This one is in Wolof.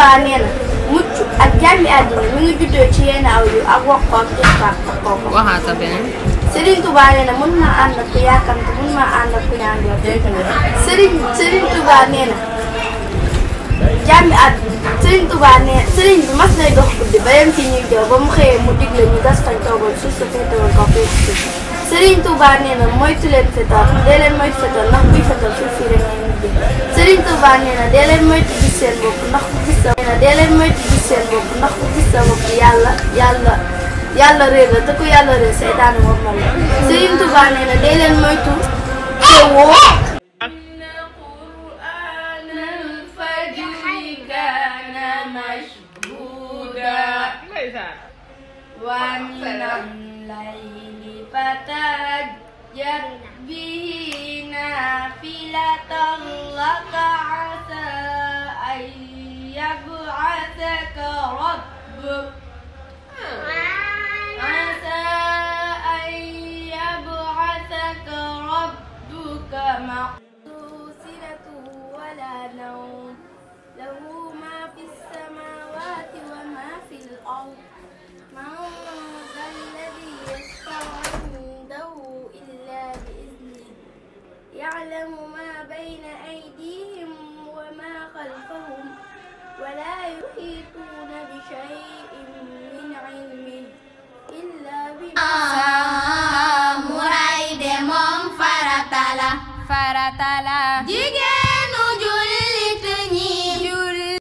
waaw nee na mucc ak jàmmi àddina mi ngi juddoo ci yenn aw yu ak wax ko ak jëfandikoo ak kooku. waxaata beneen. Serigne Touba nee na mën naa ànd ak ku yàkkamte mën naa ànd ak ku ñaan yow. Serigne Touba nee na jàmmi àddina Serigne Touba nee Serigne bi mas nay dox guddi ba yem ci ñuy jaww ba mu xëyee mu digle ñu gas fañ toogoon suuf sa féetewal kaw féetu suuf. Serigne Touba nee na moytu leen fetal dee leen moytu fetal ndax buy fetal suuf si rek ngeen mujjee. Serigne Touba nee na dee leen moytu gis seen bopp ndax ku gis sa nee na dee leen moytu gis seen bopp ndax ku gis sa bopp yàlla réer la te ku yàlla réer seytaane moom la. Serigne Touba nee na dee leen moytu teewoo. ومن الليل فتهجد به نافلة لك عسى أن يبعثك ربك مقصودة ولا نوم له